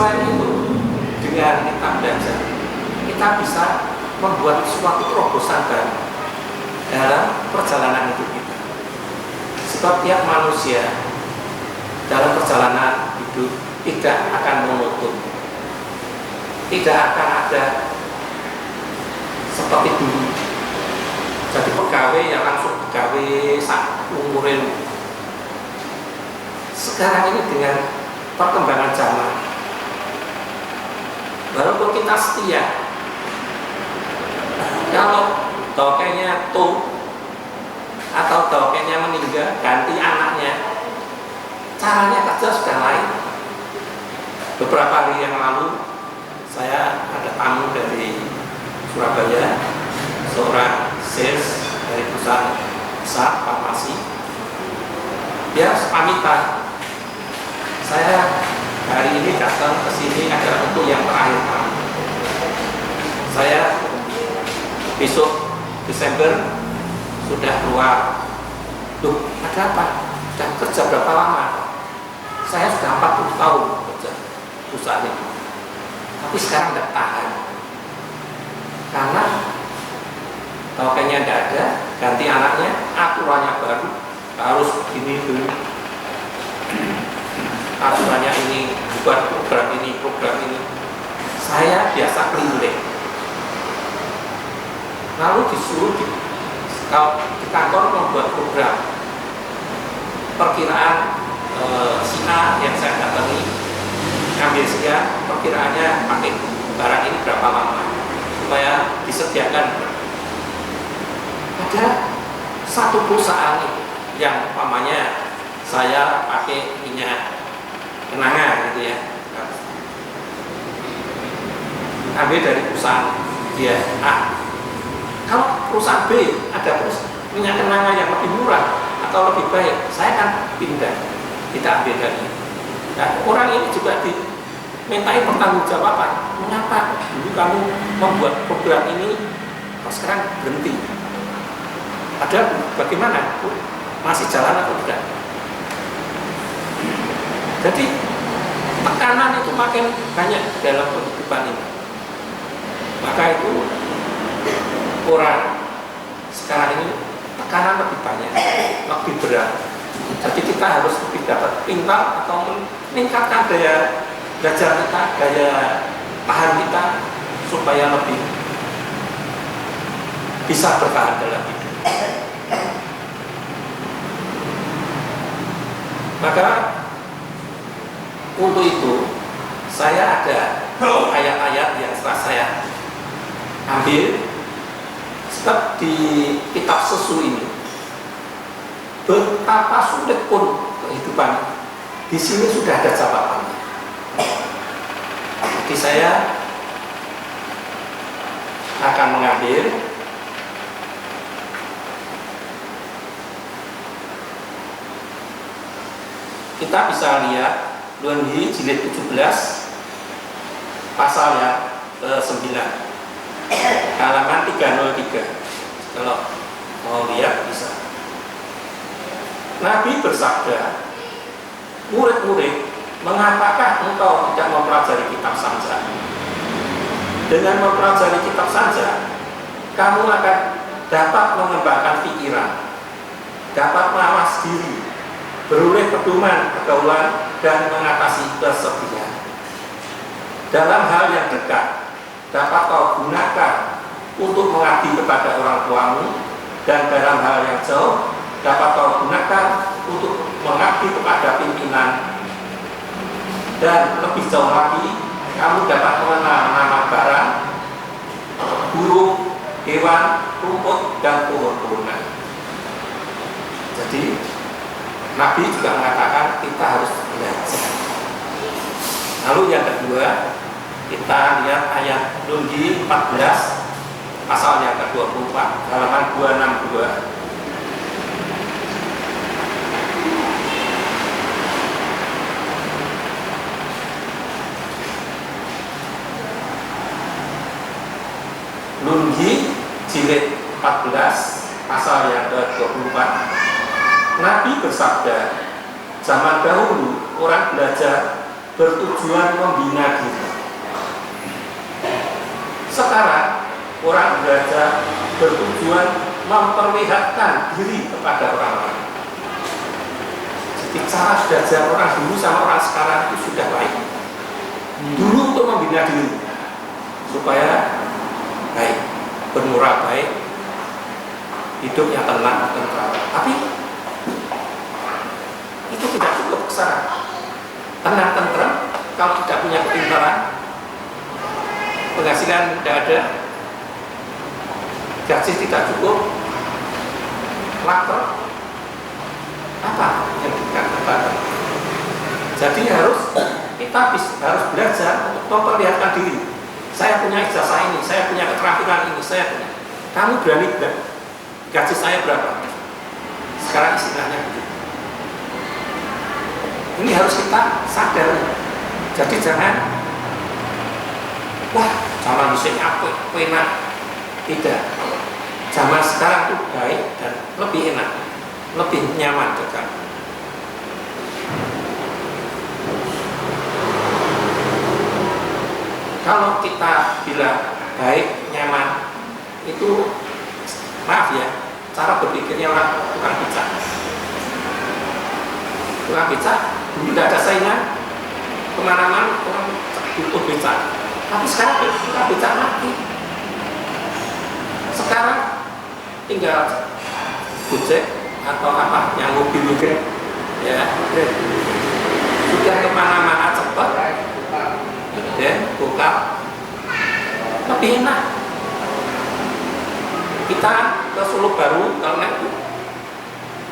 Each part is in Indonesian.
selain itu, dengan kita belajar, kita bisa membuat suatu terobosan baru dalam perjalanan hidup kita. Sebab tiap manusia dalam perjalanan hidup tidak akan monoton, tidak akan ada seperti dulu. Jadi pegawai yang langsung pegawai sak umurin. Sekarang ini dengan perkembangan zaman, walaupun kita setia, kalau tokenya tuh atau tokenya meninggal, ganti anaknya, caranya kerja sudah lain. Beberapa hari yang lalu saya ada tamu dari Surabaya, seorang sales dari perusahaan besar farmasi. Dia pamitan, saya hari ini datang ke sini adalah untuk yang terakhir kali. Saya besok Desember sudah keluar. Loh, ada apa? Sudah kerja berapa lama? Saya sudah 40 tahun kerja perusahaan itu, tapi sekarang tidak tahan karena tokenya tidak ada, ganti anaknya, aturannya baru, harus begini dulu, aturannya ini, buat program ini. Saya biasa keliling, lalu disuruh kalau di kantor membuat program perkiraan si A yang saya datangi, ambil sekian, perkiraannya pakai barang ini berapa lama supaya disediakan. Ada satu perusahaan yang umpamanya saya pakai minyak kenangan gitu ya, ambil dari perusahaan dia A. Kalau perusahaan B ada minyak kenangan yang lebih murah atau lebih baik, saya akan pindah, kita ambil dari. Nah, orang ini juga dimintai pertanggungjawaban. Mengapa dulu kamu membuat program ini, kok sekarang berhenti? Ada bagaimana? Masih jalan atau tidak? Jadi tekanan itu makin banyak dalam kehidupan ini. Maka itu orang sekarang ini tekanan lebih banyak, lebih berat. Jadi kita harus lebih dapat pintar atau meningkatkan daya belajar kita, daya tahan kita supaya lebih bisa bertahan dalam hidup. Maka untuk itu saya ada ayat-ayat yang setelah saya ambil. Sebab di kitab Sesu ini betapa sulit pun kehidupan, di sini sudah ada jawabannya. Jadi saya akan mengambil kita bisa lihat Luanhi jilid 17 pasal yang ke-9 halaman 303. Kalau mau lihat bisa. Nabi bersabda, murid-murid, mengapakah engkau tidak mempelajari kitab saja? Dengan mempelajari kitab saja, kamu akan dapat mengembangkan pikiran, dapat mawas diri, beroleh pedoman pergaulan, dan mengatasi kesedihan. Dalam hal yang dekat, dapat kau gunakan untuk mengabdi kepada orang tuamu, dan dalam hal yang jauh dapat kau gunakan untuk mengabdi kepada pimpinan, dan lebih jauh lagi kamu dapat mengenal nama barang, burung, hewan, rumput, dan pohon-pohonan. Jadi Nabi juga mengatakan kita harus belajar. Lalu yang kedua, kita lihat ayat Luanhi 14 pasal yang ke-24 halaman 262. Luanhi jilid 14 pasal yang ke-24. Nabi bersabda, zaman dahulu orang belajar bertujuan membina diri. Sekarang orang belajar bertujuan memperlihatkan diri kepada orang lain. Jadi cara belajar orang dulu sama orang sekarang itu sudah baik. Dulu untuk membina diri supaya baik, bermoral baik, hidupnya tenang, tentram. Tapi itu tidak cukup kesana. Tenang, tentram, kalau tidak punya kepintaran, penghasilan tidak ada, gaji tidak cukup, lapar, apa yang kita katakan? Jadi kita harus belajar untuk memperlihatkan diri. Saya punya ijazah ini, saya punya keterampilan ini, saya punya. Kamu berani berapa? Gaji saya berapa? Sekarang istilahnya begitu. Ini harus kita sadar. Jadi jangan, wah, zaman misalnya apa enak. Tidak. Zaman sekarang itu baik dan lebih enak, lebih nyaman juga. Kalau kita bilang baik, nyaman, itu maaf ya, cara berpikirnya orang tukang becak. Tukang becak dulu tidak ada saingan, kemana-mana orang butuh becak. Tapi sekarang tukang becak mati. Sekarang tinggal Gojek atau apa yang mobil Grab, ya, sudah kemana-mana cepat, dan buka lebih enak. Kita ke Solo Baru kalau naik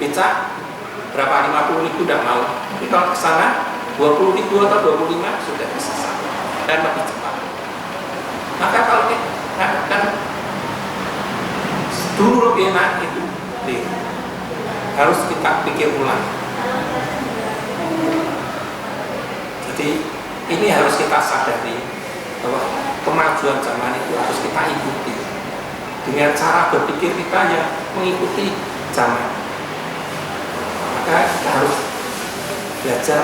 becak berapa 50.000 tidak mau, tapi kalau ke sana 20.000 atau 25 sudah bisa sampai dan lebih cepat. Maka kalau kita kan dulu lebih enak itu harus kita pikir ulang. Jadi ini harus kita sadari bahwa kemajuan zaman itu harus kita ikuti dengan cara berpikir kita yang mengikuti zaman. Maka kita harus belajar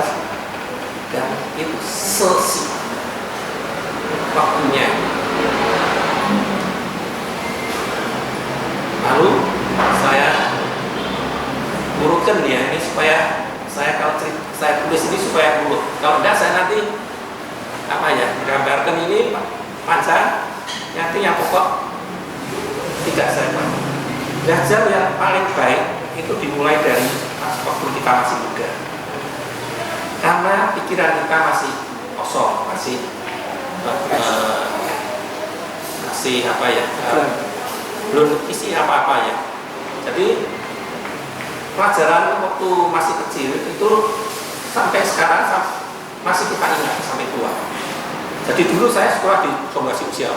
dan itu sesi waktunya. Lalu saya urutkan ya ini supaya saya kalau saya tulis ini supaya urut. Kalau tidak saya nanti apa ya gambarkan ini panjang, nanti yang pokok tidak saya tahu. Belajar yang paling baik itu dimulai dari waktu kita masih muda, karena pikiran kita masih kosong, masih apa ya, belum isi apa-apa ya. Jadi pelajaran waktu masih kecil itu sampai sekarang masih kita ingat sampai tua. Jadi dulu saya sekolah di Songgasi Usia.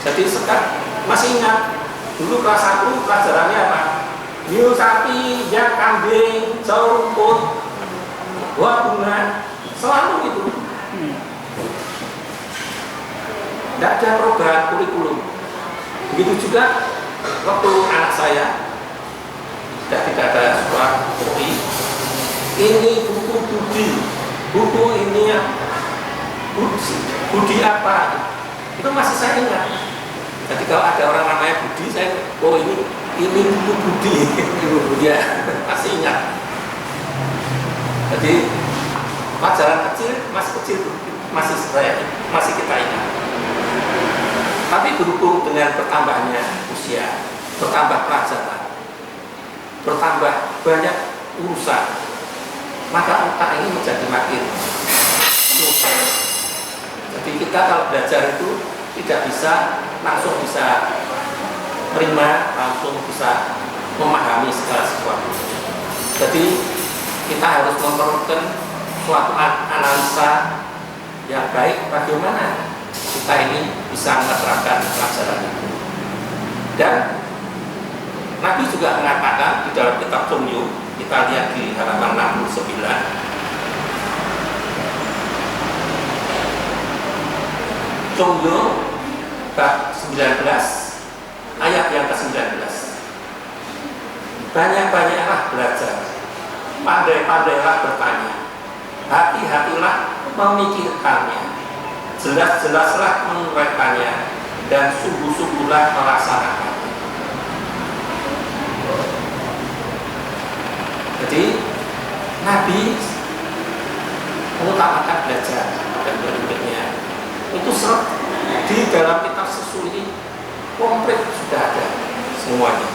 Jadi sekarang masih ingat dulu kelas 1 pelajarannya apa? Hiu sapi, jak kambing, jauh rumput, buah bunga, selalu gitu. Tidak ada perubahan kurikulum. Begitu juga waktu anak saya tidak ada sekolah budi. Ini buku budi, buku ini ya budi apa? Itu masih saya ingat. Jadi kalau ada orang namanya Budi, saya ini buku budi, ya masih ingat. Jadi pelajaran kecil masih kita ingat. Tapi berhubung dengan bertambahnya usia, bertambah pelajaran, bertambah banyak urusan, maka otak ini menjadi makin susah. Jadi kita kalau belajar itu tidak bisa langsung bisa terima, langsung bisa memahami segala sesuatu. Jadi kita harus memerlukan suatu analisa yang baik bagaimana kita ini bisa menerapkan pelajaran itu. Dan Nabi juga mengatakan di dalam kitab Tumyu, kita lihat di halaman 69. Tumyu bab 19 ayat yang ke-19. Banyak-banyaklah belajar, pandai-pandailah bertanya, hati-hatilah memikirkannya, jelas-jelaslah menguraikannya, dan sungguh-sungguhlah melaksanakannya. Jadi Nabi mengutamakan belajar dan berikutnya itu di dalam kitab susu ini komplit sudah ada semuanya.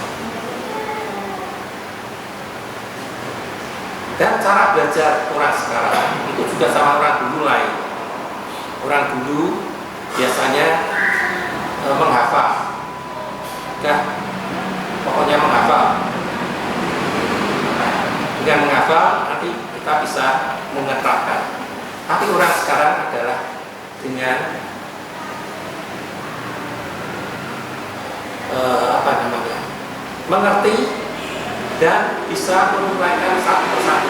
Dan cara belajar orang sekarang itu juga sama orang dulu lain. Orang dulu biasanya menghafal, pokoknya menghafal. Dengan menghafal nanti kita bisa menerapkan. Tapi orang sekarang adalah dengan mengerti dan bisa menguraikan satu persatu,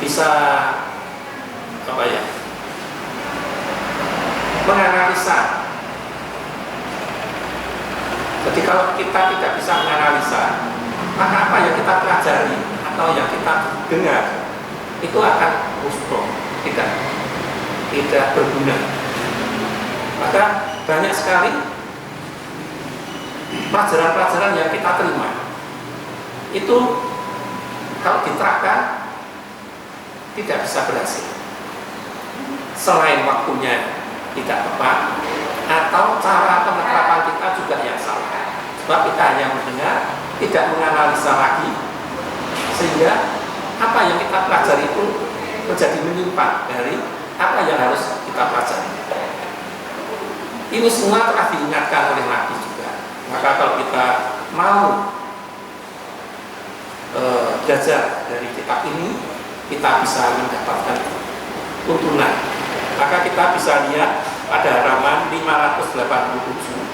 bisa menganalisa. Jadi kalau kita tidak bisa menganalisa, maka apa yang kita pelajari atau yang kita dengar itu akan rusak, tidak berguna. Maka banyak sekali pelajaran-pelajaran yang kita terima itu kalau diterapkan tidak bisa berhasil, selain waktunya tidak tepat atau cara penerapan kita juga yang salah. Sebab kita hanya mendengar, tidak menganalisa lagi, sehingga apa yang kita pelajari itu menjadi menyimpang dari apa yang harus kita pelajari. Ini semua telah diingatkan oleh Nabi juga. Maka kalau kita mau belajar dari kitab ini, kita bisa mendapatkan tuntunan. Maka kita bisa lihat pada halaman 587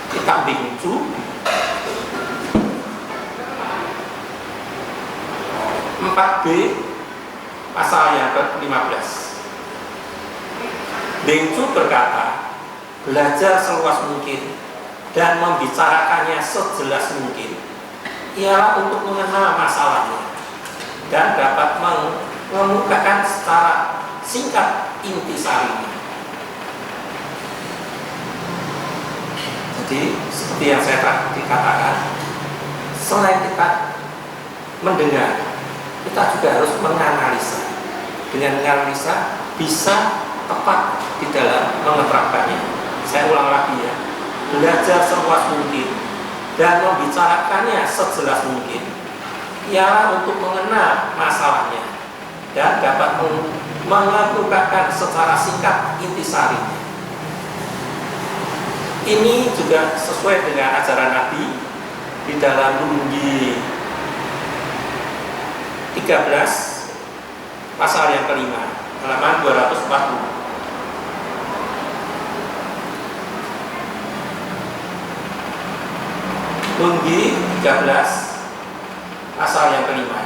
kitab Bingcu 4b pasal yang ke-15. Bingcu berkata, belajar seluas mungkin dan membicarakannya sejelas mungkin ialah untuk mengenal masalahnya dan dapat mengemukakan secara singkat intisarinya. Jadi seperti yang saya tadi katakan, selain kita mendengar, kita juga harus menganalisa. Dengan menganalisa bisa tepat di dalam menerapkannya. Saya ulang lagi ya, belajar seluas mungkin dan membicarakannya sejelas mungkin ialah untuk mengenal masalahnya dan dapat mengemukakan secara singkat intisarinya. Ini juga sesuai dengan ajaran Nabi di dalam Nungi 13 pasal yang kelima, halaman 240. Nungi 13 pasal yang kelima.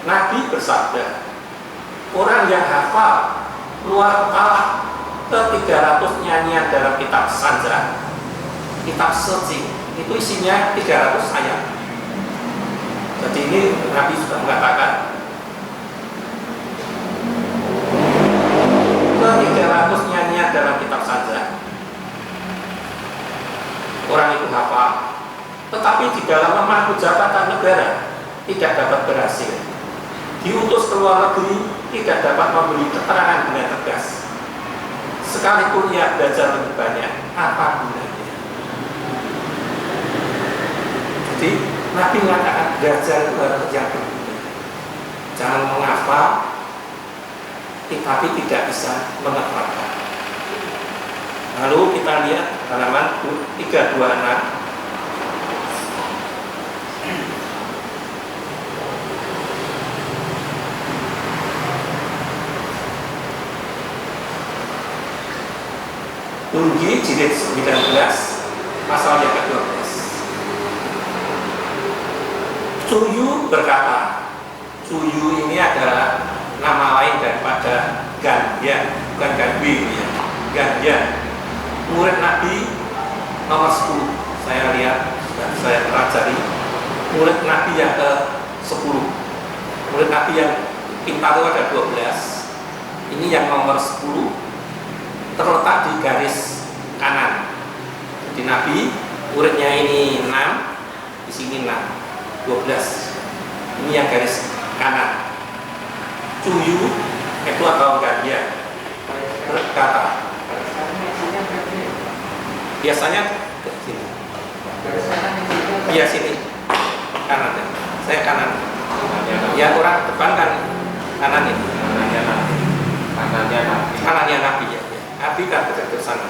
Nabi bersabda, orang yang hafal keluar kepala ke 300 nyanyian dalam kitab Sanja, kitab Suci, itu isinya 300 ayat. Jadi ini Nabi sudah mengatakan ke 300 nyanyian dalam kitab Sanja. Orang itu hafal, tetapi di dalam memangku jabatan negara tidak dapat berhasil. Diutus ke luar negeri tidak dapat memberi keterangan dengan tegas. Sekalipun ia belajar lebih banyak, apa gunanya? Jadi Nabi mengatakan belajar itu harus yang berguna. Jangan menghafal, tetapi tidak bisa menerapkan. Lalu kita lihat halaman 326. Nungi jilid 19 pasal yang ke-12. Cuyu berkata, Cuyu ini adalah nama lain daripada Gandian, bukan Gandwi ya. Gandian, murid Nabi nomor 10. Saya lihat dan saya pelajari murid Nabi yang ke-10. Murid Nabi yang pintar itu ada 12. Ini yang nomor 10 terletak di garis kanan. Jadi Nabi muridnya ini 6, di sini 6, 12. Ini yang garis kanan. Cuyu itu atau gandia berkata, biasanya ke sini. Iya sini kanan ya. Saya kanan. Ya orang depan kan kanan ini. Kanannya Nabi ya. Nabi kan ke sana.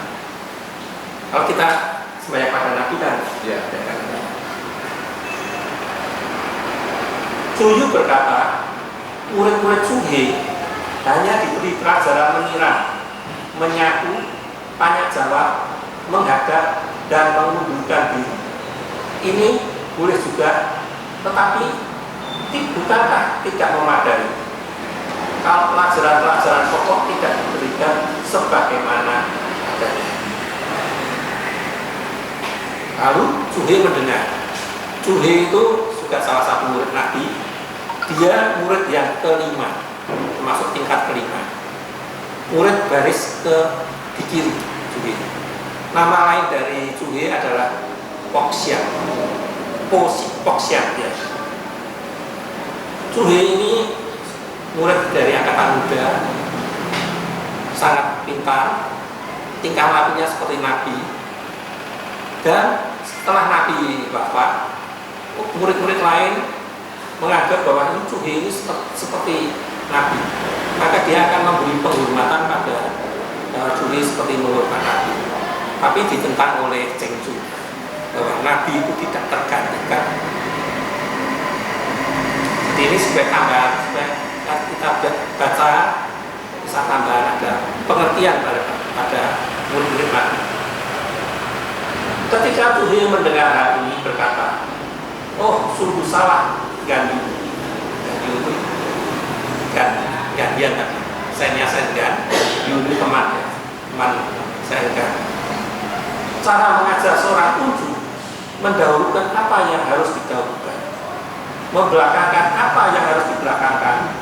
Kalau kita sembahyang pada Nabi kan ya. Cuyu berkata, murid-murid Suhe hanya diberi pelajaran mengira, menyaku, tanya jawab, menghadap, dan mengundurkan diri. Ini boleh juga, tetapi bukankah tidak memadai? Kalau pelajaran-pelajaran pokok tidak diberikan sebagaimana adanya. Lalu Suhe mendengar. Suhe itu juga salah satu murid Nabi. Dia murid yang kelima, termasuk tingkat kelima. Murid baris di kiri Suhe. Nama lain dari Suhe adalah Poxian. Poxian ya. Suhe ini murid dari angkatan muda, sangat pintar, tingkah lakunya seperti Nabi. Dan setelah Nabi wafat, murid-murid lain menganggap bahwa ini Suhe ini seperti Nabi, maka dia akan memberi penghormatan pada Suhe seperti menghormati Nabi. Tapi ditentang oleh Chengzu bahwa Nabi itu tidak tergantikan. Jadi ini sebagai tambahan, supaya kita baca bisa tambahan ada pengertian pada murid-murid Nabi. Ketika Suhe mendengar hal ini berkata, oh sungguh salah Gandhi itu gantian tadi. Saya Yuni teman saya enggak. Cara mengajar seorang kunci mendahulukan apa yang harus didahulukan, membelakangkan apa yang harus dibelakangkan.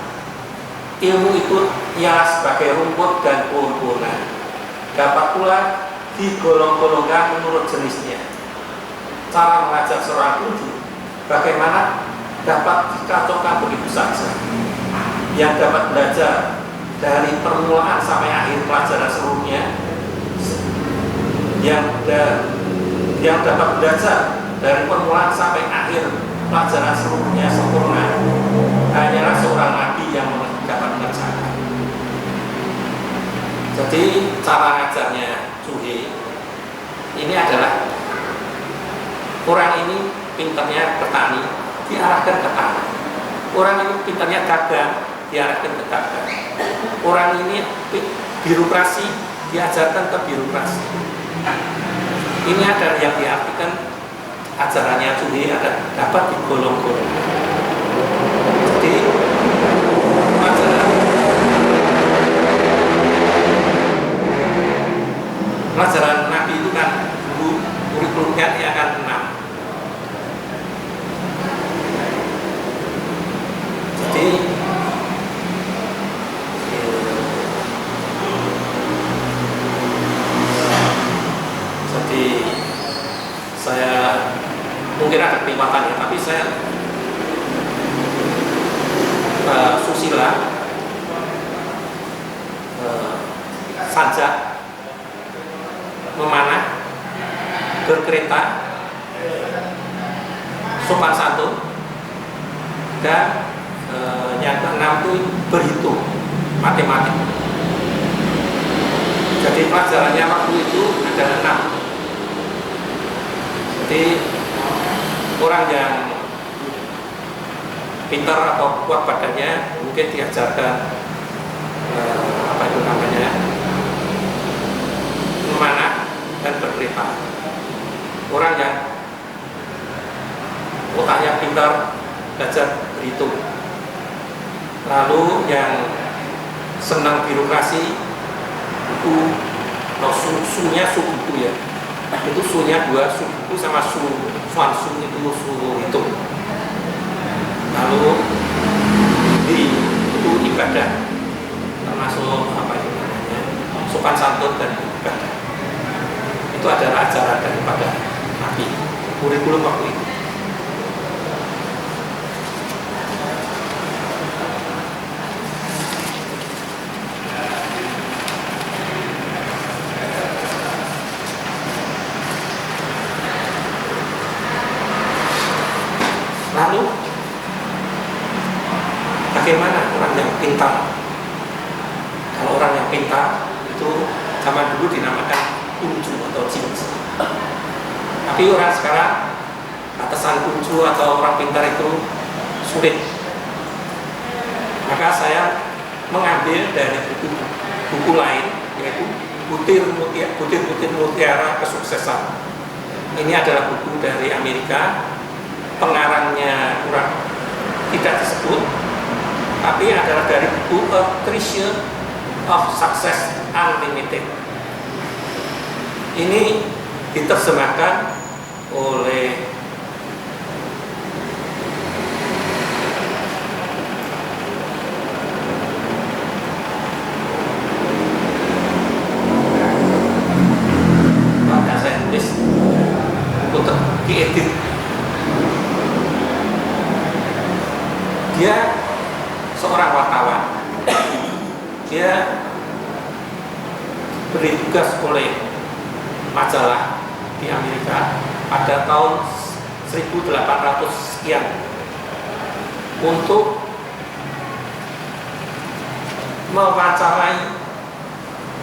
Ilmu itu ialah sebagai rumput dan pohon-pohonan, dapat pula digolong-golongkan menurut jenisnya. Cara mengajar seorang kunci bagaimana dapat dikacaukan begitu saja. Yang dapat belajar dari permulaan sampai akhir pelajaran seluruhnya, yang dapat belajar dari permulaan sampai akhir pelajaran seluruhnya sempurna, hanyalah seorang nabi yang dapat mengerjakan. Jadi cara ngajarnya Suhe ini adalah orang ini pintarnya petani, diarahkan ke tanah. Orang ini pintarnya dagang, diarahkan ke dagang. Orang ini birokrasi, diajarkan ke birokrasi. Ini adalah yang diartikan ajarannya Suhe dapat digolong-golong. Jadi pelajaran Nabi itu kan dulu kurikulumnya dia akan 6. Jadi saya mungkin ada kelimpahan ya, tapi saya susila, sajak, memanah, berkereta, sopan santun, dan yang keenam itu berhitung, matematik. Jadi pelajarannya waktu itu ada 6. Jadi orang yang pintar atau kuat badannya mungkin diajarkan apa itu namanya, memanah dan berkereta. Orang yang otaknya pintar belajar berhitung. Lalu yang senang birokrasi itu sunya su buku ya, itu sunya 2, su buku sama su itu su hitung. Lalu itu ajaran daripada Nabi, kurikulum waktu itu. Lalu bagaimana orang yang pintar? Kalau orang yang pintar itu zaman dulu dinamakan kuncu atau cinci. Tapi orang sekarang atasan kuncu atau orang pintar itu sulit. Maka saya mengambil dari buku lain, yaitu Butir-butir Mutiara Kesuksesan. Ini adalah buku dari Amerika. Pengarangnya kurang tidak disebut, tapi adalah dari buku A Treasure of Success Unlimited. Ini diterjemahkan oleh saya tulis untuk diedit. Dia seorang wartawan. Dia beri tugas oleh majalah di Amerika pada tahun 1800 sekian untuk mewawancarai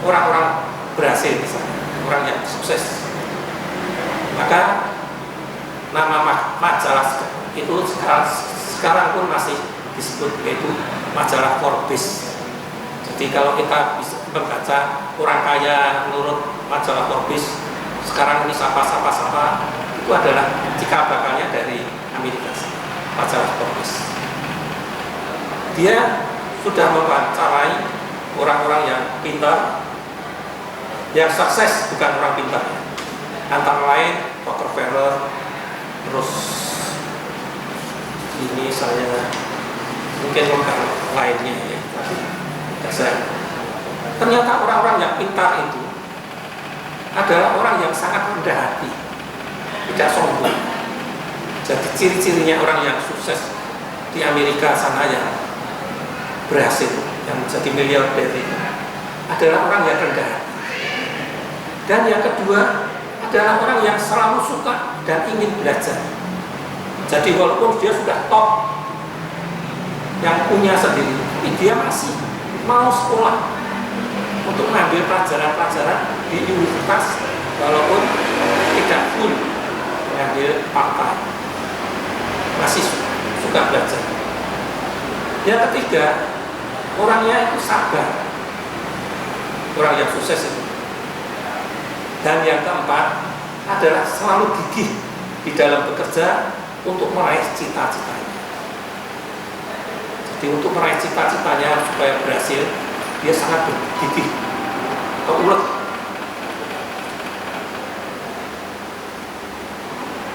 orang-orang berhasil, misalnya orang yang sukses. Maka nama majalah itu sekarang pun masih disebut, yaitu majalah Forbes. Jadi kalau kita bisa membaca orang kaya menurut majalah Forbes sekarang ini siapa itu adalah cikal bakalnya dari Amerika, majalah Forbes. Dia sudah mewawancarai orang-orang yang pintar, yang sukses, bukan orang pintar, antara lain Rockefeller, terus ini saya mungkin bukan lainnya ya, tapi saya. Ternyata orang-orang yang pintar itu adalah orang yang sangat rendah hati, tidak sombong. Jadi ciri-cirinya orang yang sukses di Amerika sana yang berhasil, yang menjadi miliarder itu adalah orang yang rendah hati. Dan yang kedua adalah orang yang selalu suka dan ingin belajar. Jadi walaupun dia sudah top, yang punya sendiri, tapi dia masih mau sekolah untuk mengambil pelajaran-pelajaran di universitas, walaupun tidak full mengambil part-time, masih suka belajar. Yang ketiga, orangnya itu sabar, orang yang sukses itu. Dan yang keempat adalah selalu gigih di dalam bekerja untuk meraih cita-citanya. Jadi untuk meraih cita-citanya supaya berhasil, dia sangat gigih atau ulet.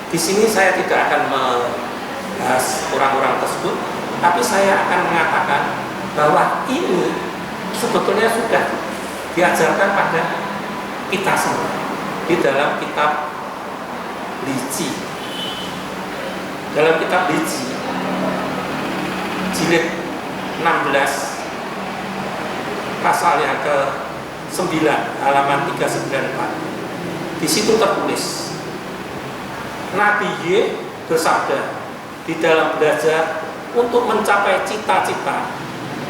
Di sini saya tidak akan membahas orang-orang tersebut, tapi saya akan mengatakan bahwa ini sebetulnya sudah diajarkan pada kita semua di dalam kitab Liji. Dalam kitab Liji jilid 16 pasal yang ke-9 halaman 394. Di situ tertulis, Nabi Y bersabda, di dalam belajar untuk mencapai cita-cita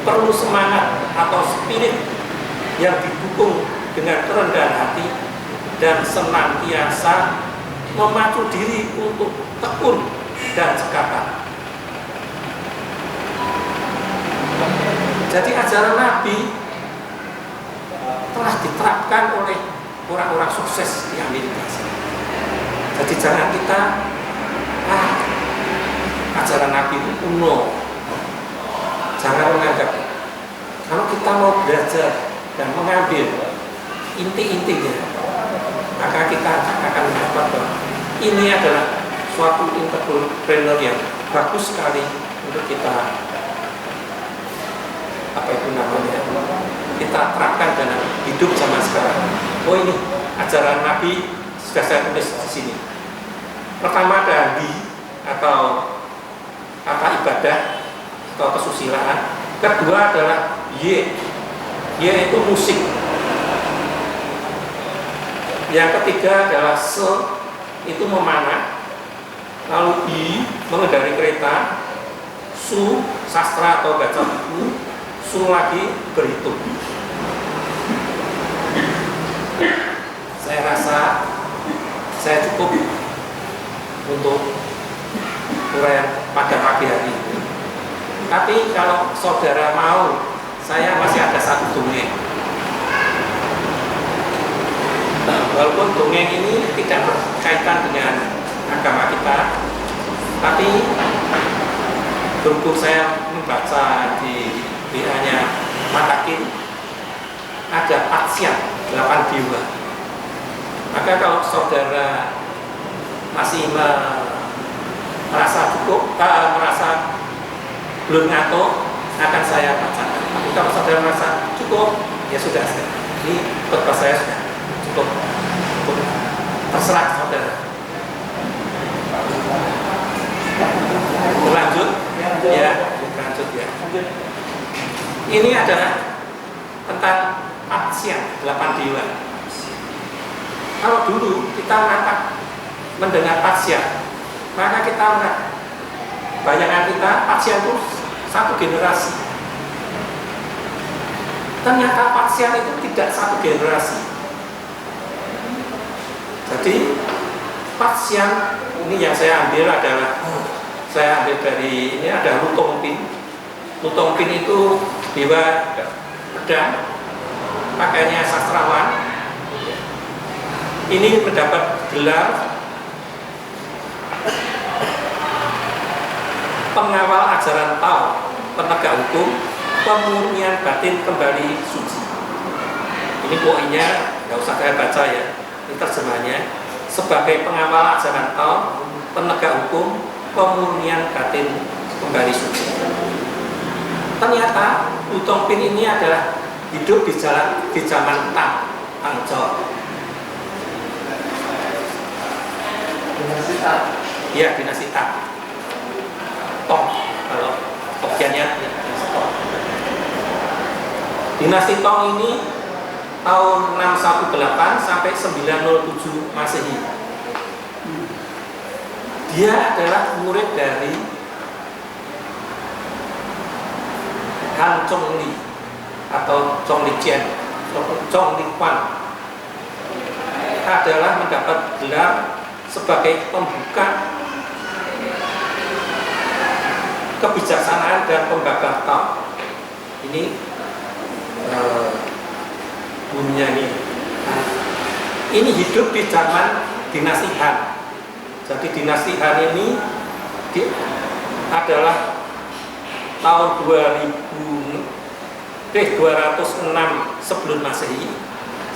perlu semangat atau spirit yang didukung dengan kerendahan hati dan senantiasa memacu diri untuk tekun dan cekatan. Jadi ajaran Nabi telah diterapkan oleh orang-orang sukses di Amerika. Jadi jangan kita ajaran Nabi itu kuno. Jangan menganggap. Kalau kita mau belajar dan mengambil inti-intinya, maka kita akan mendapat bahwa ini adalah suatu entrepreneur yang bagus sekali untuk kita kita terapkan dalam hidup zaman sekarang. Oh, ini ajaran Nabi sudah saya tulis di sini. Pertama ada handi atau kata ibadah atau kesusilaan. Kedua adalah y itu musik. Yang ketiga adalah se, itu memanah. Lalu i, mengendari kereta. Su, sastra atau baca buku. Su lagi, berhitung. Saya rasa saya cukup untuk uraian pada pagi hari ini. Tapi kalau saudara mau, saya masih ada satu dongeng. Walaupun dongeng ini tidak berkaitan dengan agama kita, tapi berhubung saya membaca di WA-nya Matakin, ada Patsiat 8 dewa. Maka kalau saudara masih merasa cukup, merasa belum ngantuk, akan saya bacakan. Tapi kalau saudara merasa cukup, ya sudah. Ini khotbah saya sudah cukup. Terserah saudara. Lanjut, ya, lanjut ya. Ini adalah tentang Patsiat 8 dewa. Kalau dulu kita mendengar Patsiat, maka kita bayangan kita Patsiat itu satu generasi. Ternyata Patsiat itu tidak satu generasi. Jadi Patsiat ini yang saya ambil adalah dari ini ada Lutongpin. Lutongpin itu dewa pedang, pakainya sastrawan. Ini mendapat gelar pengawal ajaran Tao, penegak hukum, pemurnian batin kembali suci. Ini poinnya, nggak usah saya baca ya, ini terjemahnya. Sebagai pengawal ajaran Tao, penegak hukum, pemurnian batin kembali suci. Ternyata Lutongpin ini adalah hidup di zaman Tangzhou. Dinasti Tang. Iya, dinasti Tang. Tong, kalau Tokiannya dinasti Tong. Dinasti Tong ini tahun 618 sampai 907 Masehi. Dia adalah murid dari Han Zhongli atau Zhongli Jian, Zhongli Quan. Adalah mendapat gelar sebagai pembuka kebijaksanaan dan pembabar Tao. Ini bunyinya ini. Ini hidup di zaman dinasti Han. Jadi dinasti Han ini adalah tahun 206 sebelum Masehi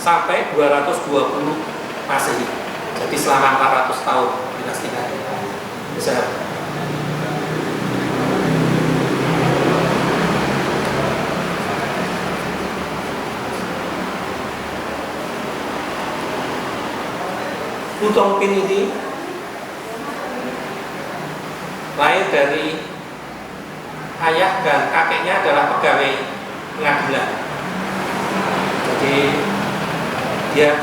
sampai 220 Masehi. Jadi selama 400 tahun dinasti Han. Bisa. Lutongpin ini lahir dari ayah dan kakeknya adalah pegawai pengadilan. Jadi dia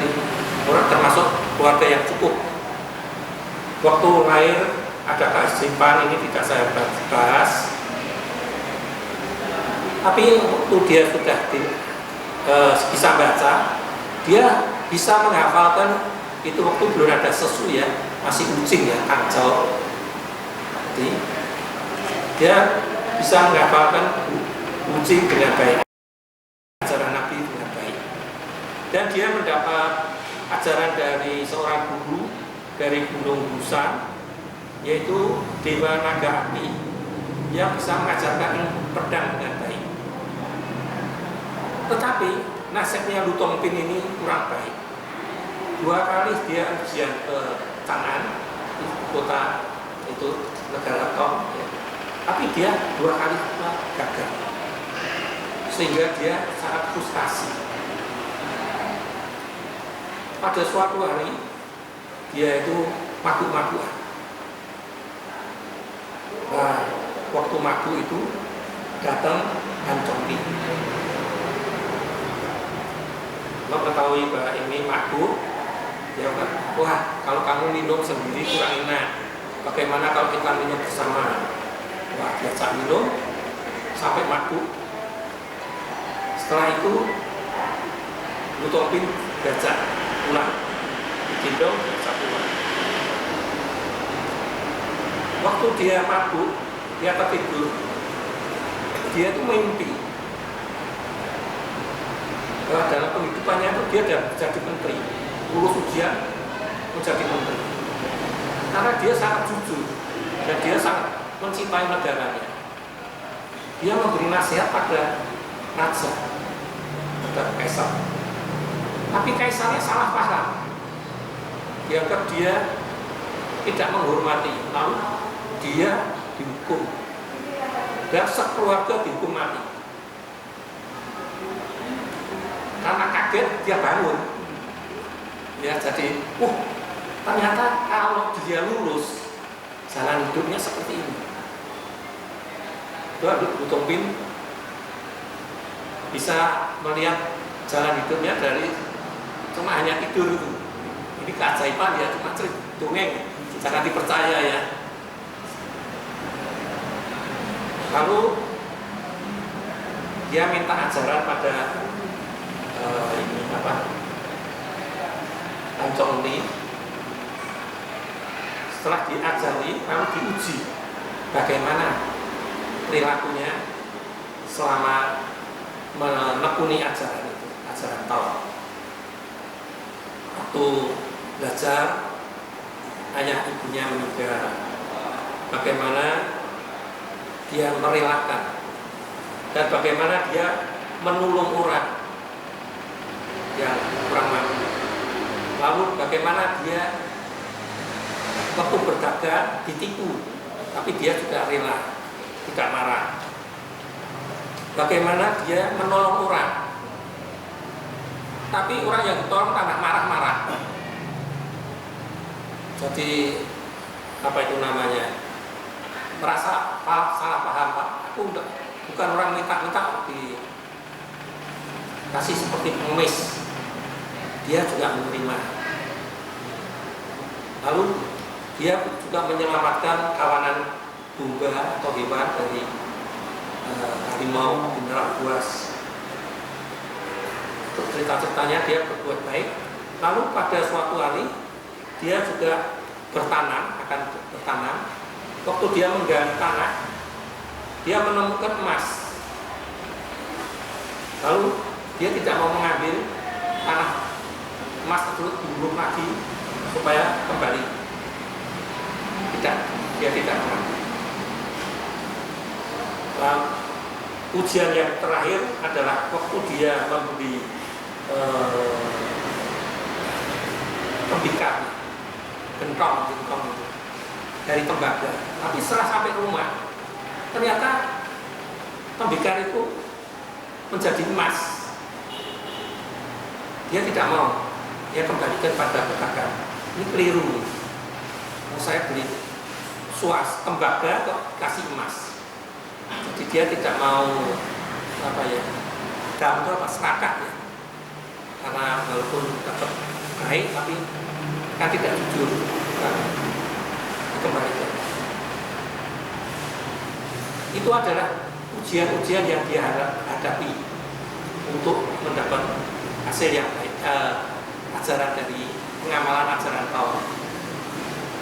termasuk keluarga yang cukup. Waktu lahir ada keajaiban, ini tidak saya bahas. Tapi waktu dia sudah bisa baca, dia bisa menghafalkan. Itu waktu belum ada sesu ya, masih ucing ya, Tangzhou. Jadi dia bisa menghafalkan ucing dengan baik, ajaran Nabi dengan baik. Dan dia mendapat ajaran dari seorang guru dari Gunung Busan, yaitu Dewa Naga Api, yang bisa mengajarkan pedang dengan baik. Tetapi nasibnya Lutongpin ini kurang baik. 2 kali dia ujian ke Chang'an, kota itu negara Tong, ya. Tapi dia 2 kali gagal, sehingga dia sangat frustasi. Pada suatu hari dia itu mabuk-mabukan. Nah, waktu mabuk itu datang Hancongli. Lo ketahui bahwa ini mabuk, dia bilang, wah kalau kamu minum sendiri kurang enak. Bagaimana kalau kita minum bersama? Wah, diajak minum sampai mabuk. Setelah itu Lutopin diajak pulang, digendong diajak pulang. Waktu dia mabuk, dia tertidur, dia itu mimpi bahwa dalam kehidupannya itu dia sudah jadi menteri, lulus ujian menjadi menteri. Karena dia sangat jujur dan dia sangat mencintai negaranya. Dia memberi nasihat pada raja, pada kaisar. Tapi kaisarnya salah paham. Dianggap dia tidak menghormati, lalu dia dihukum. Dan sekeluarga dihukum mati. Karena kaget dia bangun. Ya jadi, ternyata kalau dia lulus, jalan hidupnya seperti ini. Lutopin bisa melihat jalan hidupnya dari cuma hanya tidur itu. Ini keajaiban ya, cuma cerita dongeng, jangan dipercaya ya. Lalu dia minta ajaran pada Hancongli. Setelah diajari, lalu diuji bagaimana perilakunya selama menekuni ajaran itu, ajaran Tao. Waktu belajar, ayah ibunya meninggal, bagaimana dia merelakan dan bagaimana dia menolong orang yang kurang mampu. Lalu bagaimana dia waktu berdagang ditipu, tapi dia juga rela, tidak marah. Bagaimana dia menolong orang, tapi orang yang ditolong tanah marah-marah. Jadi apa itu namanya? Merasa salah paham, Pak. Aku bukan orang minta-minta dikasih seperti pengemis. Dia juga menerima. Lalu dia juga menyelamatkan kawanan domba atau hewan dari harimau mineral buas. Untuk cerita-ceritanya dia berbuat baik. Lalu pada suatu hari dia juga akan bertanam. Waktu dia menggali tanah, dia menemukan emas. Lalu dia tidak mau mengambil tanah emas itu dibulung lagi supaya kembali. Tidak, dia tidak mengambil. Lalu ujian yang terakhir adalah waktu dia membeli tembikar, gentong itu dari tembaga. Tapi setelah sampai rumah, ternyata tembikar itu menjadi emas. Dia tidak mau, dia kembalikan pada pedagang. Ini keliru. Saya beli tembaga kok kasih emas. Jadi dia tidak mau dalam itu serakah ya. Karena walaupun tetap baik tapi kan tidak jujur, kan dikembalikan. Itu adalah ujian-ujian yang dia hadapi untuk mendapat hasil yang baik, ajaran dari pengamalan ajaran Tao.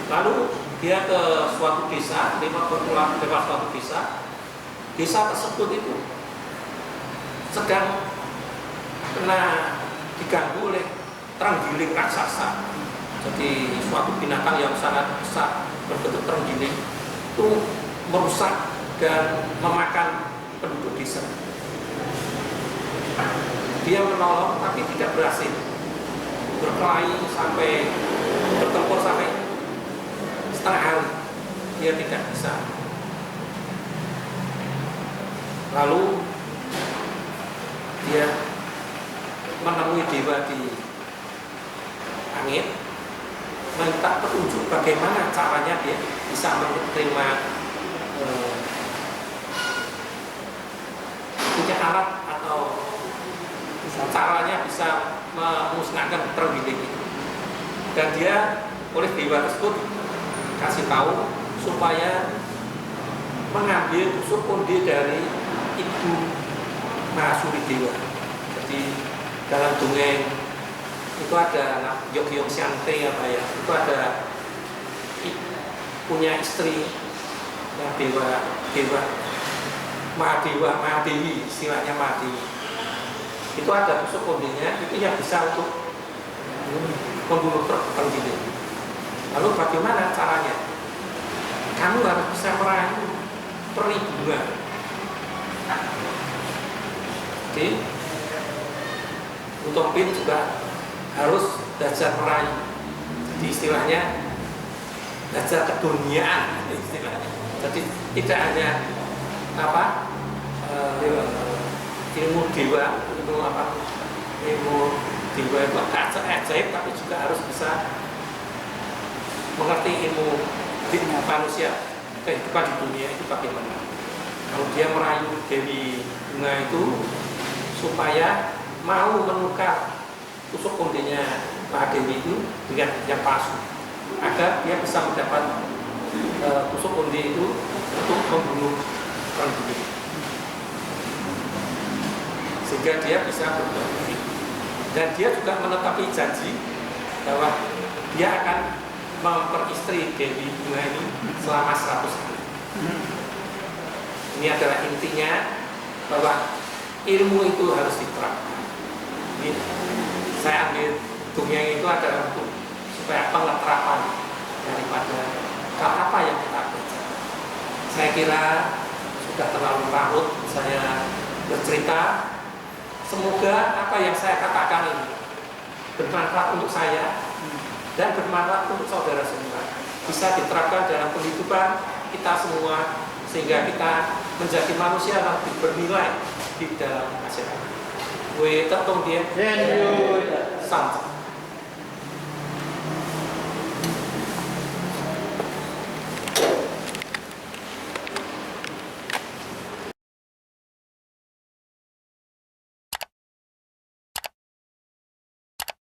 Lalu dia ke suatu desa, lewat suatu desa tersebut itu sedang diganggu oleh terenggiling raksasa. Jadi suatu binatang yang sangat besar berbentuk terenggiling itu merusak dan memakan penduduk desa. Dia menolong tapi tidak berhasil. Berkelahi sampai bertempur sampai setengah hari, dia tidak bisa. Lalu dia menemui dewa di langit. minta petunjuk bagaimana caranya dia bisa menerima punya alat atau caranya bisa memusnahkan terenggiling itu. Dan dia oleh dewa tersebut kasih tahu supaya mengambil tusuk konde dari ibu Mahasuri Dewa. Jadi dalam dongeng itu ada Yogyong Syante apa ya, itu ada punya istri yang dewa Mahadewi, istilahnya Mahadewi. Itu ada tusuk kondenya, itu yang bisa untuk membunuh terenggiling. Lalu bagaimana caranya? Kamu harus bisa merayu peri bunga. Jadi untuk pin juga harus belajar merayu. Jadi istilahnya belajar keduniaan istilahnya. Jadi tidak hanya ilmu dewa, ilmu dewa itu ajaib, tapi juga harus bisa mengerti ilmu manusia, kehidupan di dunia itu bagaimana. Kalau dia merayu Dewi Bunga itu supaya mau menukar tusuk kondenya Mahadewi itu dengan yang palsu, agar dia bisa mendapat tusuk konde itu untuk membunuh terenggiling, sehingga dia bisa berbuat. Dan dia juga menetapi janji bahwa dia akan memperistri Dewi Bunga ini selama 100 hari. Ini adalah intinya bahwa ilmu itu harus diterapkan. Ini saya ambil dongeng itu adalah untuk supaya pengeterapan daripada apa yang kita baca. Saya kira sudah terlalu larut saya bercerita. Semoga apa yang saya katakan ini bermanfaat untuk saya dan bermanfaat untuk saudara semua, bisa diterapkan dalam kehidupan kita semua, sehingga kita menjadi manusia yang lebih bernilai di dalam masyarakat. Wei tetong dia, sampai.